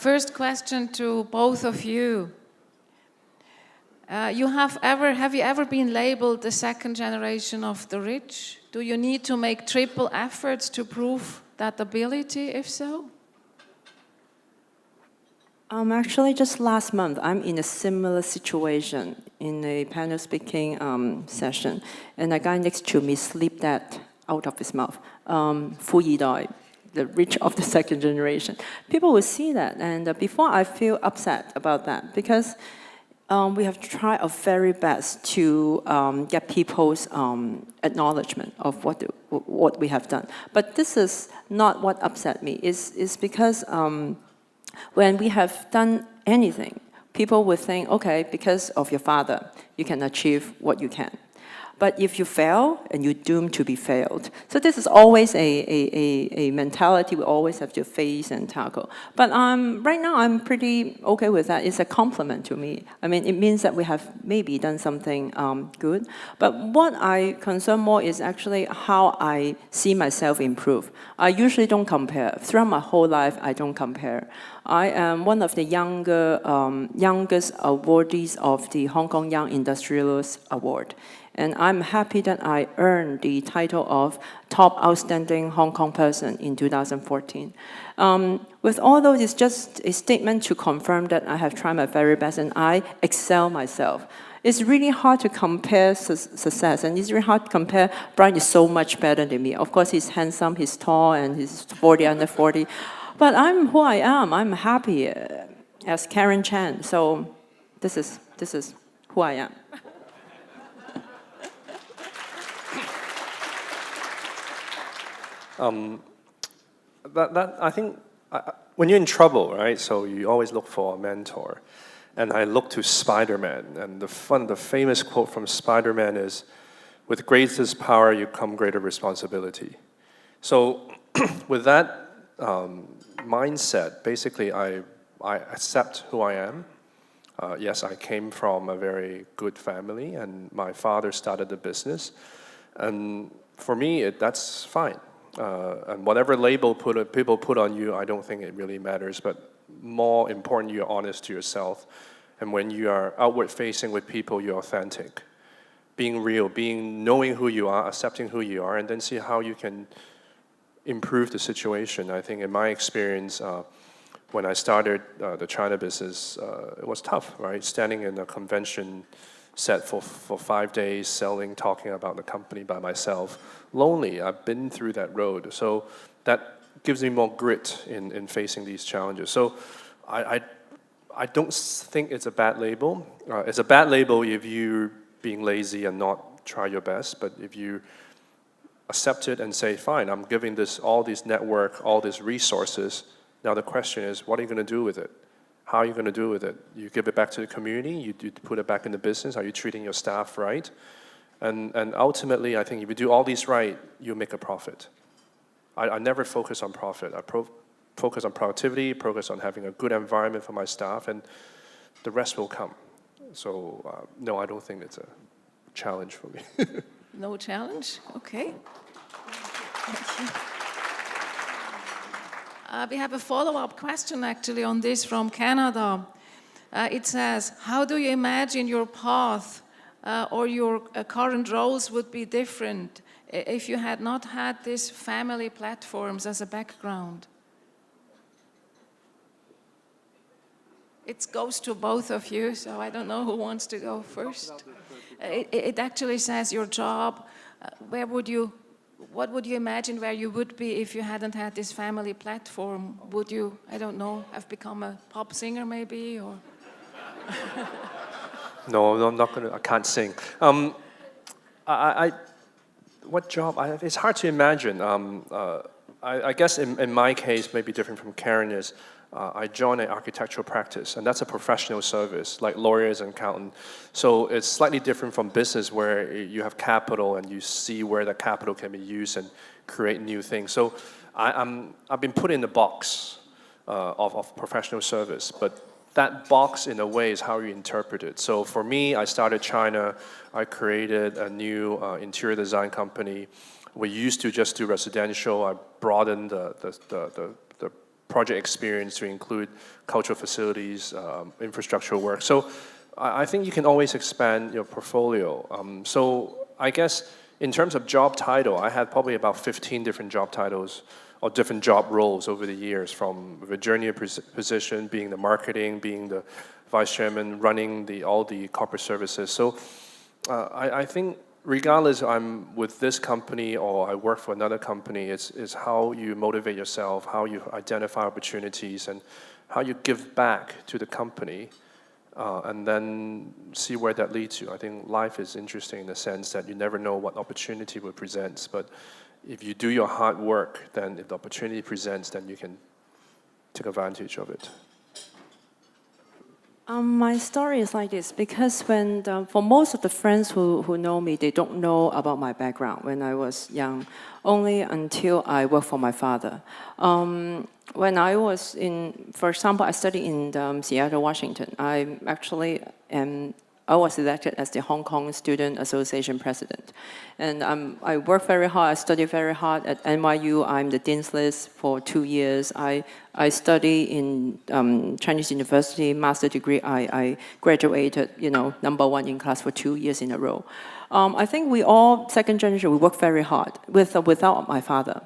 First question to both of you. Have you ever been labeled the second generation of the rich? Do you need to make triple efforts to prove that ability, if so? Actually, just last month, I'm in a similar situation in a panel speaking session, and a guy next to me slipped that out of his mouth. 富一代, the rich of the second generation. People will see that, and before I feel upset about that, because we have tried our very best to get people's acknowledgement of what we have done. But this is not what upset me. It's because when we have done anything, people will think, okay, because of your father, you can achieve what you can. But if you fail, and you're doomed to be failed. So this is always a mentality we always have to face and tackle. But right now, I'm pretty okay with that. It's a compliment to me. I mean, it means that we have maybe done something good. But what I concern more is actually how I see myself improve. I usually don't compare. Throughout my whole life, I don't compare. I am one of the youngest awardees of the Hong Kong Young Industrialist Award. And I'm happy that I earned the title of Top Outstanding Hong Kong Person in 2014. With all those, it's just a statement to confirm that I have tried my very best and I excel myself. It's really hard to compare success, and it's really hard to compare. Bryant is so much better than me. Of course, he's handsome, he's tall, and he's 40 under 40. But I'm who I am. I'm happy as Karen Chan. So this is who I am. I think when you're in trouble, right? So you always look for a mentor, and I look to Spider-Man. And the famous quote from Spider-Man is, "With greatest power, you come greater responsibility." So, with that mindset, basically, I accept who I am. Yes, I came from a very good family, and my father started the business, and for me, that's fine. And whatever label people put on you, I don't think it really matters. But more important, you're honest to yourself. And when you are outward facing with people, you're authentic. Being real, knowing who you are, accepting who you are, and then see how you can improve the situation. I think in my experience, when I started the China business, it was tough, right? Standing in a convention set for 5 days, selling, talking about the company by myself. Lonely, I've been through that road. So that gives me more grit in facing these challenges. So I don't think it's a bad label. It's a bad label if you're being lazy and not try your best. But if you accept it and say, fine, I'm giving all this network, all these resources. Now the question is, what are you going to do with it? How are you going to do with it? You give it back to the community? You put it back in the business? Are you treating your staff right? And ultimately, I think if you do all these right, you make a profit. I never focus on profit. I focus on productivity, focus on having a good environment for my staff, and the rest will come. So, no, I don't think it's a challenge for me. No challenge? Okay. Thank you. We have a follow-up question actually on this from Canada. It says, how do you imagine your path or your current roles would be different if you had not had these family platforms as a background? It goes to both of you, so I don't know who wants to go first. It actually says your job, what would you imagine where you would be if you hadn't had this family platform? Would you, I don't know, have become a pop singer maybe, or? No, I'm not gonna. I can't sing. What job? It's hard to imagine. I guess in my case, maybe different from Karen is, I joined an architectural practice, and that's a professional service, like lawyers and accountants. So it's slightly different from business, where you have capital and you see where the capital can be used and create new things. So I've been put in the box of professional service, but that box, in a way, is how you interpret it. So for me, I started China. I created a new interior design company. We used to just do residential. I broadened the project experience to include cultural facilities, infrastructural work. So I think you can always expand your portfolio. So I guess in terms of job title, I had probably about 15 different job titles or different job roles over the years, from the junior position, being the marketing, being the vice chairman, running all the corporate services. So I think regardless I'm with this company or I work for another company, it's how you motivate yourself, how you identify opportunities, and how you give back to the company, and then see where that leads you. I think life is interesting in the sense that you never know what opportunity will present, but if you do your hard work, then if the opportunity presents, then you can take advantage of it. My story is like this, because for most of the friends who know me, they don't know about my background when I was young, only until I worked for my father. When I was for example, I studied in Seattle, Washington. I was elected as the Hong Kong Student Association president. And I worked very hard, I studied very hard at NYU. I'm the Dean's List for 2 years. I studied in Chinese University, master degree. I graduated, #1 in class for 2 years in a row. I think we all, second generation, we work very hard without my father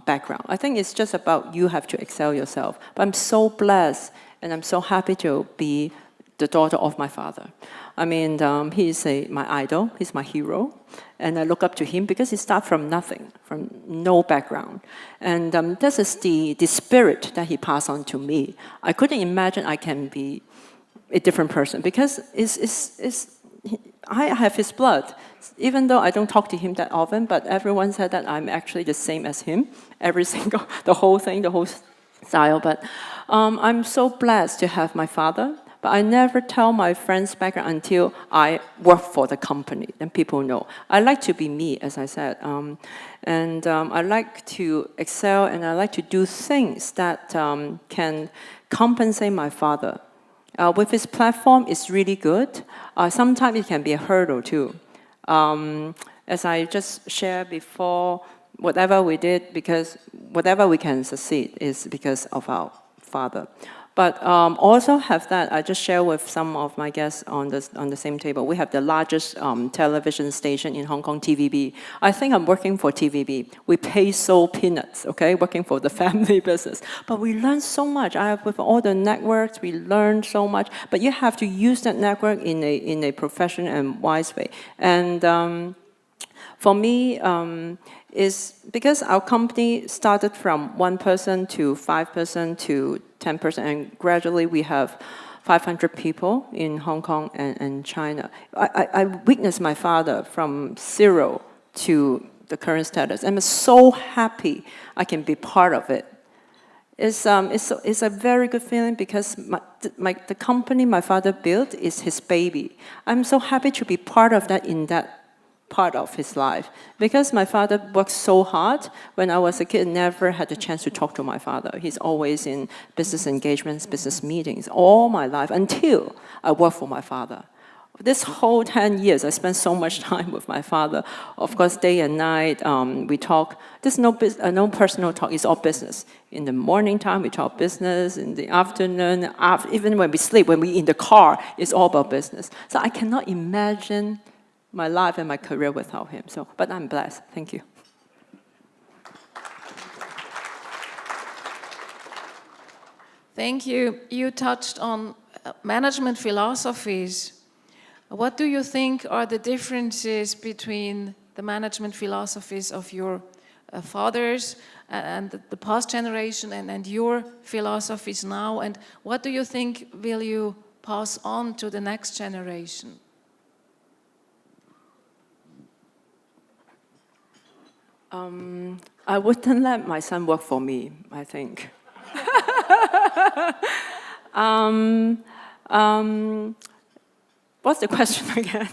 background. I think it's just about you have to excel yourself. But I'm so blessed and I'm so happy to be the daughter of my father. I mean, he's my idol, he's my hero, and I look up to him because he started from nothing, from no background. And this is the spirit that he passed on to me. I couldn't imagine I can be a different person, because I have his blood. Even though I don't talk to him that often, but everyone said that I'm actually the same as him, the whole thing, the whole style. But I'm so blessed to have my father. But I never tell my friends' background until I work for the company, and people know. I like to be me, as I said. I like to excel, and I like to do things that can compensate my father. With his platform, it's really good. Sometimes it can be a hurdle, too. As I just shared before, whatever we did, because whatever we can succeed is because of our father. But also have that, I just share with some of my guests on the same table. We have the largest television station in Hong Kong, TVB. I think I'm working for TVB. We pay so peanuts, okay, working for the family business. But we learn so much. With all the networks, we learn so much. But you have to use that network in a professional and wise way. And for me, is because our company started from 1 person to 5 person to 10 person, and gradually we have 500 people in Hong Kong and China. I witnessed my father from 0 to the current status. I'm so happy I can be part of it. It's a very good feeling, because the company my father built is his baby. I'm so happy to be part of that in that part of his life, because my father worked so hard. When I was a kid, never had the chance to talk to my father. He's always in business engagements, business meetings, all my life, until I worked for my father. This whole 10 years, I spent so much time with my father. Of course, day and night, we talk. There's no personal talk, it's all business. In the morning time, we talk business. In the afternoon, even when we sleep, when we're in the car, it's all about business. So I cannot imagine my life and my career without him. But I'm blessed. Thank you. Thank you. You touched on management philosophies. What do you think are the differences between the management philosophies of your fathers and the past generation and your philosophies now? And what do you think will you pass on to the next generation? I wouldn't let my son work for me, I think. What's the question again?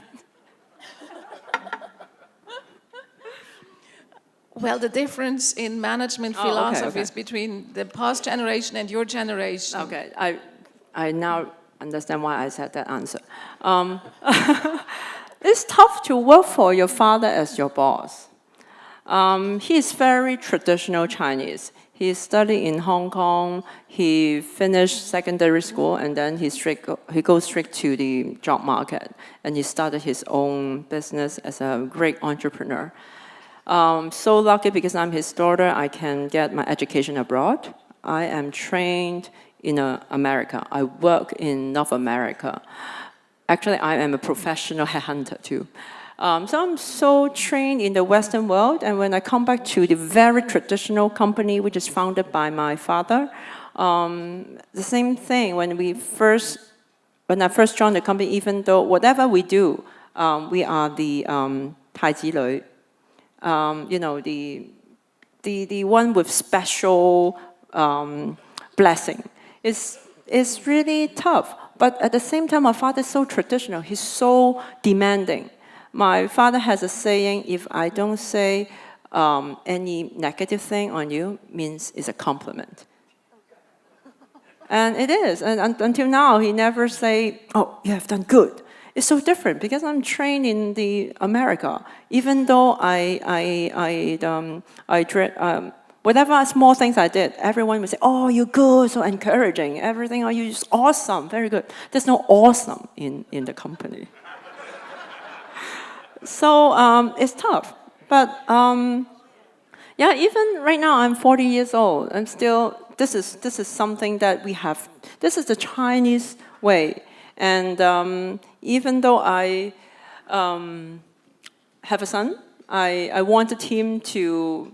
Well, the difference in management philosophies between the past generation and your generation. Okay, I now understand why I said that answer. It's tough to work for your father as your boss. He is very traditional Chinese. He studied in Hong Kong. He finished secondary school, and then he goes straight to the job market, and he started his own business as a great entrepreneur. So lucky because I'm his daughter, I can get my education abroad. I am trained in America. I work in North America. Actually, I am a professional headhunter too. So I'm so trained in the Western world, and when I come back to the very traditional company, which is founded by my father, the same thing. When I first joined the company, even though whatever we do, we are the 太子女, the one with special blessing. It's really tough. But at the same time, my father is so traditional. He's so demanding. My father has a saying, if I don't say any negative thing on you, means it's a compliment. And it is. And until now, he never say, oh, you have done good. It's so different because I'm trained in the America. Even though whatever small things I did, everyone would say, oh, you're good, so encouraging. Everything, oh, you're just awesome, very good. There's no awesome in the company. So it's tough. But yeah, even right now, I'm 40 years old. I'm still, this is something that we have, this is the Chinese way. And even though I have a son, I wanted him to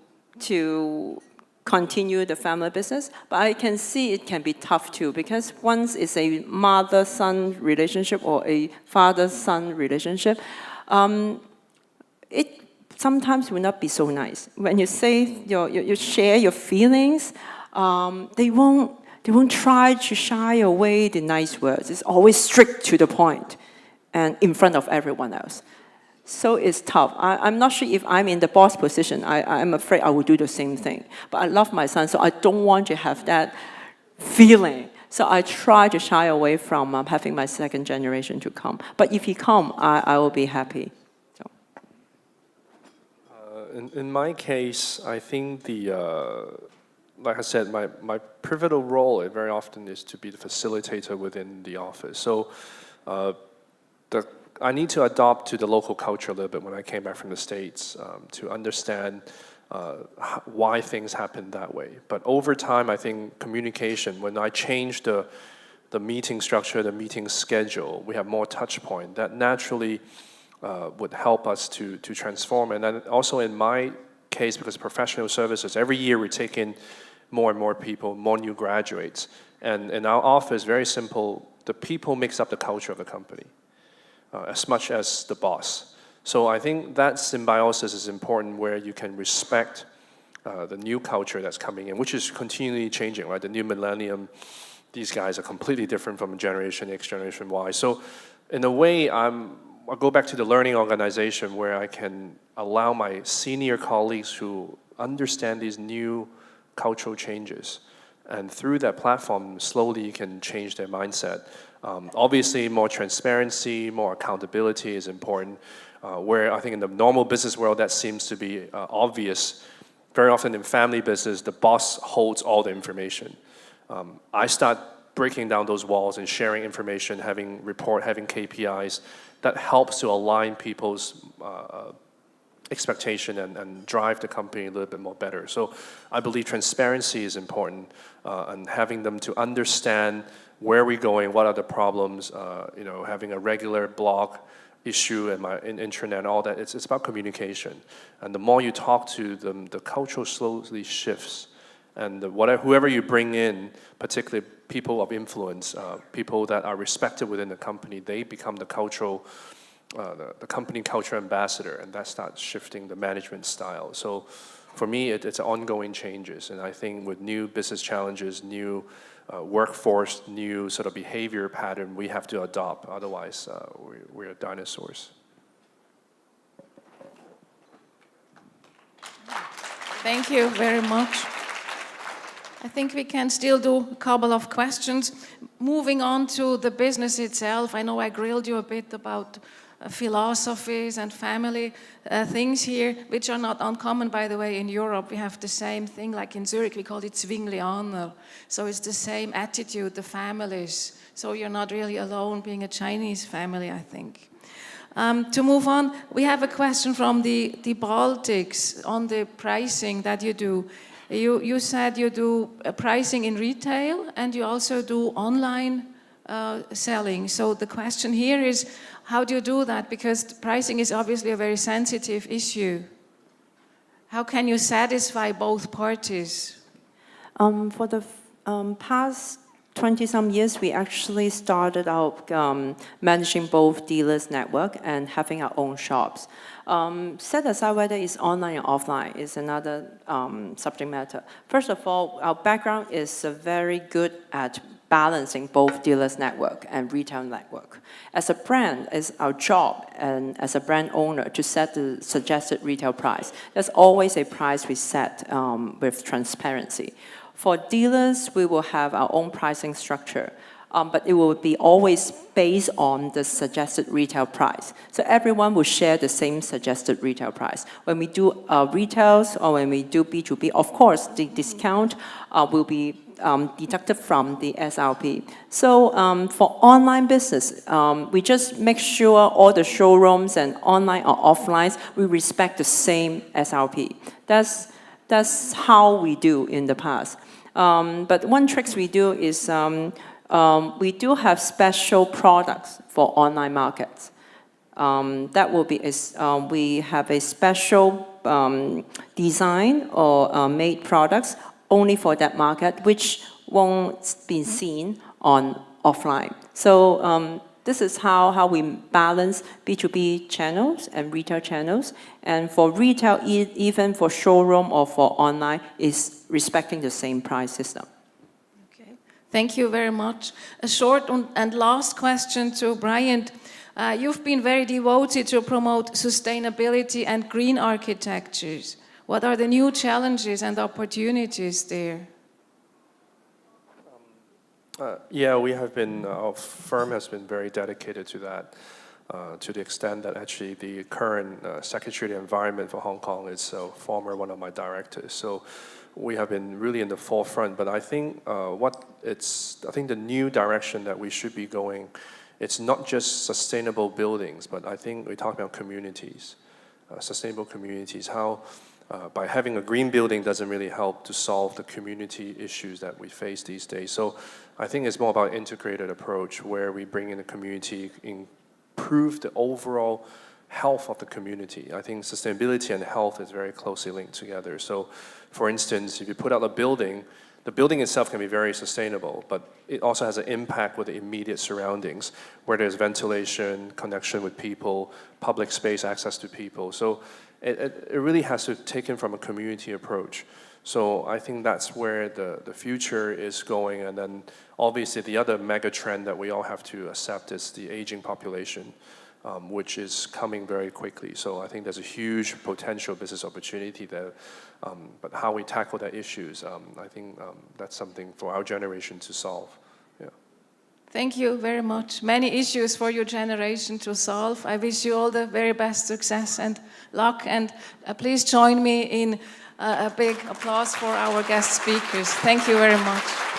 continue the family business, but I can see it can be tough too, because once it's a mother-son relationship or a father-son relationship, it sometimes will not be so nice. When you say you share your feelings, they won't try to shy away the nice words. It's always strict to the point, and in front of everyone else. So it's tough. I'm not sure if I'm in the boss position. I'm afraid I will do the same thing. But I love my son, so I don't want to have that feeling. So I try to shy away from having my second generation to come. But if he come, I will be happy. So. In my case, I think like I said, my pivotal role very often is to be the facilitator within the office. So I need to adopt to the local culture a little bit when I came back from the States to understand why things happen that way. But over time, I think communication, when I changed the meeting structure, the meeting schedule, we have more touch point, that naturally would help us to transform. And then also in my case, because professional services, every year we take in more and more people, more new graduates. And in our office, very simple, the people makes up the culture of the company as much as the boss. So I think that symbiosis is important, where you can respect the new culture that's coming in, which is continually changing, right? The new millennium, these guys are completely different from Generation X, Generation Y. So in a way, I'll go back to the learning organization, where I can allow my senior colleagues who understand these new cultural changes. And through that platform, slowly you can change their mindset. Obviously, more transparency, more accountability is important, where I think in the normal business world, that seems to be obvious. Very often in family business, the boss holds all the information. I start breaking down those walls and sharing information, having KPIs, that helps to align people's expectation and drive the company a little bit more better. So I believe transparency is important, and having them to understand where we're going, what are the problems, having a regular blog issue in intranet and all that. It's about communication. And the more you talk to them, the culture slowly shifts. And whoever you bring in, particularly people of influence, people that are respected within the company, they become the company culture ambassador, and that starts shifting the management style. So for me, it's ongoing changes. And I think with new business challenges, new workforce, new sort of behavior pattern, we have to adopt. Otherwise, we're dinosaurs. Thank you very much. I think we can still do a couple of questions. Moving on to the business itself, I know I grilled you a bit about philosophies and family things here, which are not uncommon, by the way. In Europe, we have the same thing, like in Zurich, we call it Zwinglianer. So it's the same attitude, the families. So you're not really alone being a Chinese family, I think. To move on, we have a question from the Baltics on the pricing that you do. You said you do pricing in retail and you also do online selling. So the question here is, how do you do that? Because pricing is obviously a very sensitive issue. How can you satisfy both parties? For the past 20-some years, we actually started out managing both dealers' network and having our own shops. Set aside whether it's online or offline is another subject matter. First of all, our background is very good at balancing both dealers' network and retail network. As a brand, it's our job and as a brand owner to set the suggested retail price. There's always a price we set with transparency. For dealers, we will have our own pricing structure, but it will be always based on the suggested retail price. So everyone will share the same suggested retail price. When we do retails or when we do B2B, of course, the discount will be deducted from the SRP. So for online business, we just make sure all the showrooms and online or offline, we respect the same SRP. That's how we do in the past. But one trick we do is we do have special products for online markets. That will be, we have a special design or made products only for that market, which won't be seen on offline. So this is how we balance B2B channels and retail channels. And for retail, even for showroom or for online, is respecting the same price system. Okay, thank you very much. A short and last question to Bryant. You've been very devoted to promote sustainability and green architectures. What are the new challenges and opportunities there? Yeah, we have been, our firm has been very dedicated to that, to the extent that actually the current Secretary of the Environment for Hong Kong is former one of my directors. So we have been really in the forefront, but I think the new direction that we should be going, it's not just sustainable buildings, but I think we talk about communities, sustainable communities, how by having a green building doesn't really help to solve the community issues that we face these days. So I think it's more about integrated approach where we bring in the community, improve the overall health of the community. I think sustainability and health is very closely linked together. So for instance, if you put out a building, the building itself can be very sustainable, but it also has an impact with the immediate surroundings, where there's ventilation, connection with people, public space, access to people. So it really has to take in from a community approach. So I think that's where the future is going. And then obviously the other mega trend that we all have to accept is the aging population, which is coming very quickly. So I think there's a huge potential business opportunity there. But how we tackle that issues, I think that's something for our generation to solve. Yeah. Thank you very much. Many issues for your generation to solve. I wish you all the very best success and luck. And please join me in a big applause for our guest speakers. Thank you very much.